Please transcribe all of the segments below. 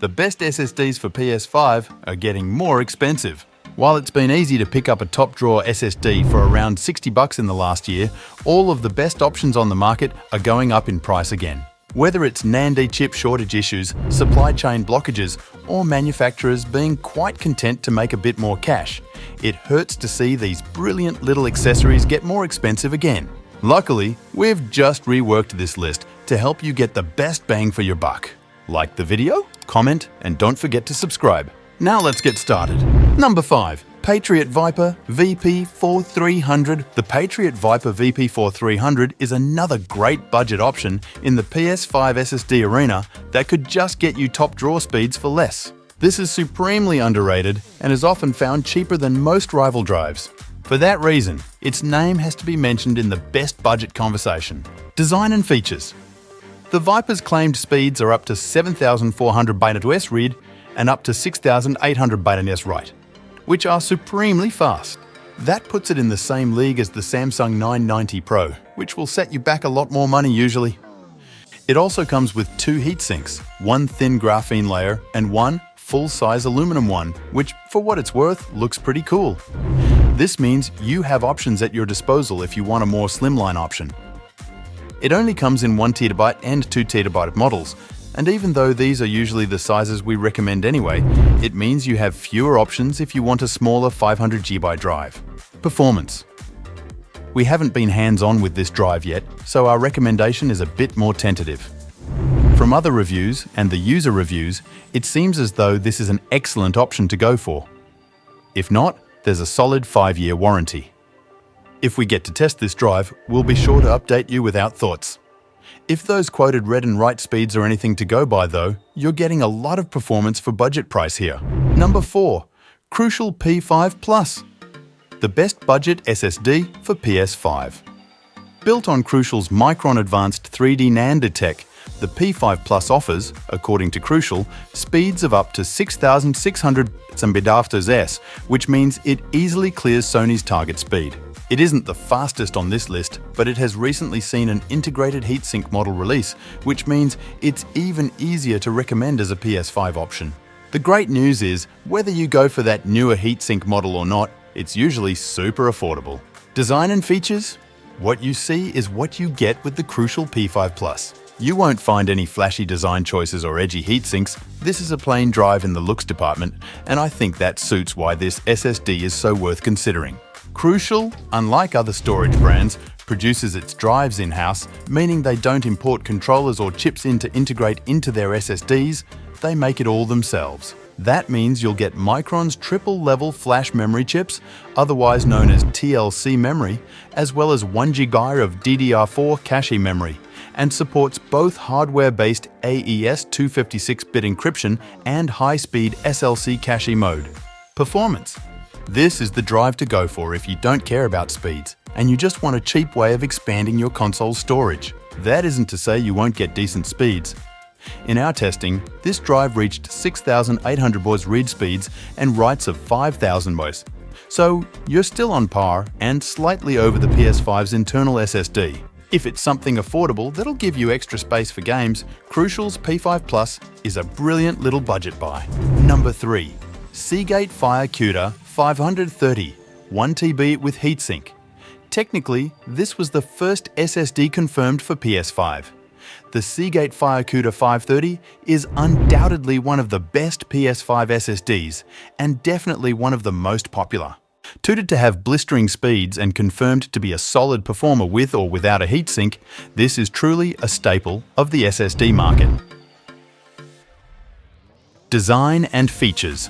The best SSDs for PS5 are getting more expensive. While it's been easy to pick up a top-drawer SSD for around $60 in the last year, all of the best options on the market are going up in price again. Whether it's NAND chip shortage issues, supply chain blockages, or manufacturers being quite content to make a bit more cash, it hurts to see these brilliant little accessories get more expensive again. Luckily, we've just reworked this list to help you get the best bang for your buck. Like the video, comment, and don't forget to subscribe. Now let's get started. Number 5. Patriot Viper VP4300. The Patriot Viper VP4300 is another great budget option in the PS5 SSD arena that could just get you top drawer speeds for less. This is supremely underrated and is often found cheaper than most rival drives. For that reason, its name has to be mentioned in the best budget conversation. Design and features. The Viper's claimed speeds are up to 7,400 byte-to-s read and up to 6,800 byte-to-s write, which are supremely fast. That puts it in the same league as the Samsung 990 Pro, which will set you back a lot more money usually. It also comes with 2 heatsinks, one thin graphene layer and one full-size aluminum one, which, for what it's worth, looks pretty cool. This means you have options at your disposal if you want a more slimline option. It only comes in 1TB and 2TB models, and even though these are usually the sizes we recommend anyway, it means you have fewer options if you want a smaller 500GB drive. Performance. We haven't been hands-on with this drive yet, so our recommendation is a bit more tentative. From other reviews and the user reviews, it seems as though this is an excellent option to go for. If not, there's a solid 5-year warranty. If we get to test this drive, we'll be sure to update you with our thoughts. If those quoted read and write speeds are anything to go by though, you're getting a lot of performance for budget price here. Number 4. Crucial P5 Plus. The best budget SSD for PS5. Built on Crucial's Micron Advanced 3D NAND tech, the P5 Plus offers, according to Crucial, speeds of up to 6,600 byte-to-s, which means it easily clears Sony's target speed. It isn't the fastest on this list, but it has recently seen an integrated heatsink model release, which means it's even easier to recommend as a PS5 option. The great news is, whether you go for that newer heatsink model or not, it's usually super affordable. Design and features? What you see is what you get with the Crucial P5 Plus. You won't find any flashy design choices or edgy heatsinks. This is a plain drive in the looks department, and I think that suits why this SSD is so worth considering. Crucial, unlike other storage brands, produces its drives in-house, meaning they don't import controllers or chips in to integrate into their SSDs, they make it all themselves. That means you'll get Micron's triple-level flash memory chips, otherwise known as TLC memory, as well as 1GB of DDR4 cache memory, and supports both hardware-based AES 256-bit encryption and high-speed SLC cache mode. Performance. This is the drive to go for if you don't care about speeds and you just want a cheap way of expanding your console's storage. That isn't to say you won't get decent speeds. In our testing, this drive reached 6,800 baud read speeds and writes of 5,000 baud. So you're still on par and slightly over the PS5's internal SSD. If it's something affordable that'll give you extra space for games, Crucial's P5 Plus is a brilliant little budget buy. Number 3. Seagate FireCuda 530, 1TB with heatsink. Technically, this was the first SSD confirmed for PS5. The Seagate FireCuda 530 is undoubtedly one of the best PS5 SSDs and definitely one of the most popular. Touted to have blistering speeds and confirmed to be a solid performer with or without a heatsink, this is truly a staple of the SSD market. Design and features.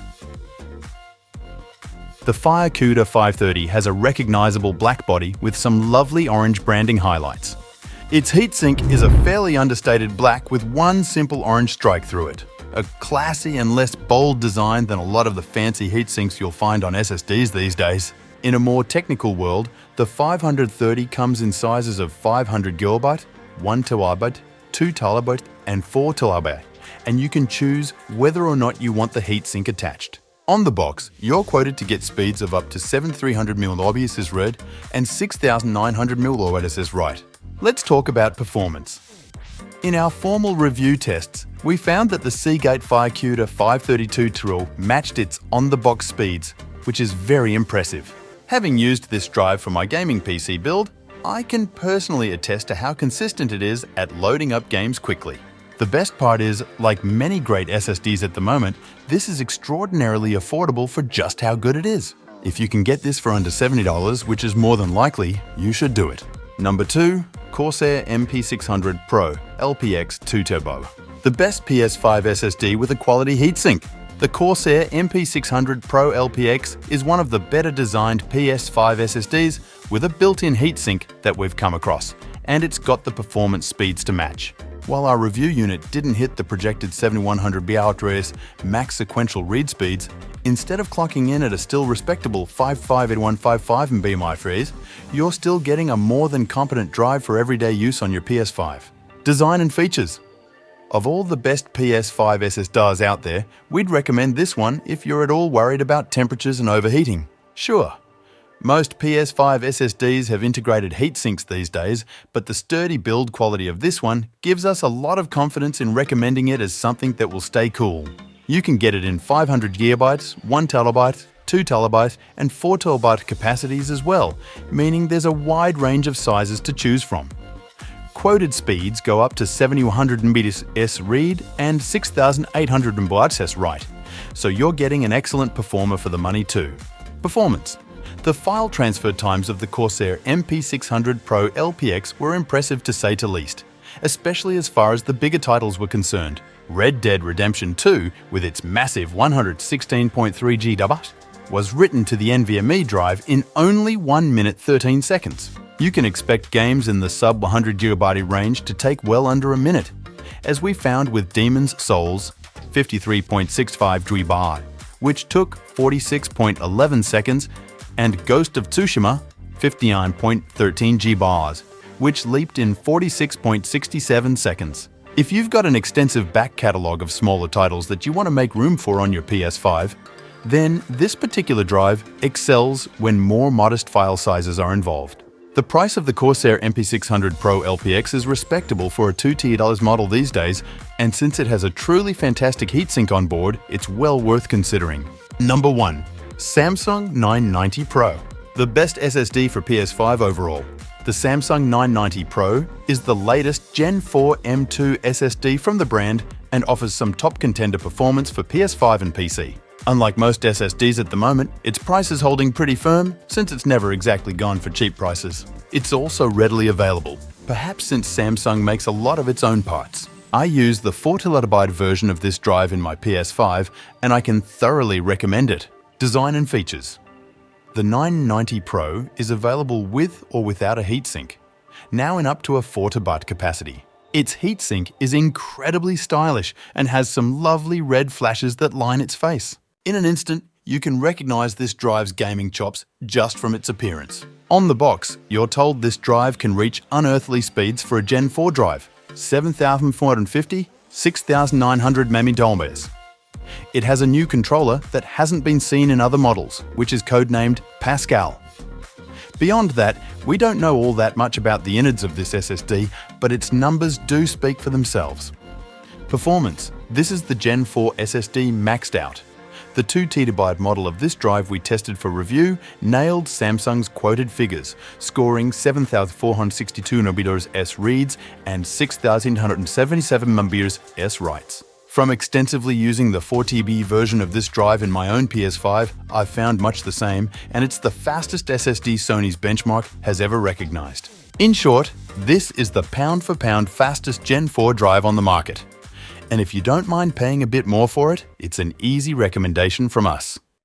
The FireCuda 530 has a recognizable black body with some lovely orange branding highlights. Its heatsink is a fairly understated black with one simple orange strike through it. A classy and less bold design than a lot of the fancy heatsinks you'll find on SSDs these days. In a more technical world, the 530 comes in sizes of 500GB, 1TB, 2TB, and 4TB, and you can choose whether or not you want the heatsink attached. On the box, you're quoted to get speeds of up to 7,300 ms read and 6,900 ms write. Let's talk about performance. In our formal review tests, we found that the Seagate FireCuda 532 Tyrrell matched its on-the-box speeds, which is very impressive. Having used this drive for my gaming PC build, I can personally attest to how consistent it is at loading up games quickly. The best part is, like many great SSDs at the moment, this is extraordinarily affordable for just how good it is. If you can get this for under $70, which is more than likely, you should do it. Number 2. Corsair MP600 Pro LPX 2 Turbo. The best PS5 SSD with a quality heatsink. The Corsair MP600 Pro LPX is one of the better designed PS5 SSDs with a built-in heatsink that we've come across, and it's got the performance speeds to match. While our review unit didn't hit the projected 7100 bRTS max sequential read speeds, instead of clocking in at a still respectable 558155 in BMI freeze, you're still getting a more than competent drive for everyday use on your PS5. Design and features. Of all the best PS5 SSDs out there, we'd recommend this one if you're at all worried about temperatures and overheating. Sure, most PS5 SSDs have integrated heatsinks these days, but the sturdy build quality of this one gives us a lot of confidence in recommending it as something that will stay cool. You can get it in 500 GB, 1 TB, 2 TB, and 4 TB capacities as well, meaning there's a wide range of sizes to choose from. Quoted speeds go up to 7100 Mbps read and 6800 Mbps write, so you're getting an excellent performer for the money too. Performance. The file transfer times of the Corsair MP600 Pro LPX were impressive to say the least, especially as far as the bigger titles were concerned. Red Dead Redemption 2, with its massive 116.3 GB, was written to the NVMe drive in only 1 minute 13 seconds. You can expect games in the sub 100 GB range to take well under a minute, as we found with Demon's Souls 53.65 GB, which took 46.11 seconds, and Ghost of Tsushima 59.13 GB, which leaped in 46.67 seconds. If you've got an extensive back catalogue of smaller titles that you want to make room for on your PS5, then this particular drive excels when more modest file sizes are involved. The price of the Corsair MP600 Pro LPX is respectable for a $2 model these days, and since it has a truly fantastic heatsink on board, it's well worth considering. Number 1. Samsung 990 Pro. The best SSD for PS5 overall. The Samsung 990 Pro is the latest Gen 4 M2 SSD from the brand and offers some top contender performance for PS5 and PC. Unlike most SSDs at the moment, its price is holding pretty firm since it's never exactly gone for cheap prices. It's also readily available, perhaps since Samsung makes a lot of its own parts. I use the 4TB version of this drive in my PS5 and I can thoroughly recommend it. Design and features. The 990 Pro is available with or without a heatsink, now in up to a 4 TB capacity. Its heatsink is incredibly stylish and has some lovely red flashes that line its face. In an instant, you can recognize this drive's gaming chops just from its appearance. On the box, you're told this drive can reach unearthly speeds for a Gen 4 drive, 7,450, 6,900 mph. It has a new controller that hasn't been seen in other models, which is codenamed Pascal. Beyond that, we don't know all that much about the innards of this SSD, but its numbers do speak for themselves. Performance. This is the Gen 4 SSD maxed out. The 2 TB model of this drive we tested for review nailed Samsung's quoted figures, scoring 7,462 Mbps reads and 6,177 Mbps writes. From extensively using the 4TB version of this drive in my own PS5, I've found much the same, and it's the fastest SSD Sony's benchmark has ever recognized. In short, this is the pound-for-pound fastest Gen 4 drive on the market. And if you don't mind paying a bit more for it, it's an easy recommendation from us.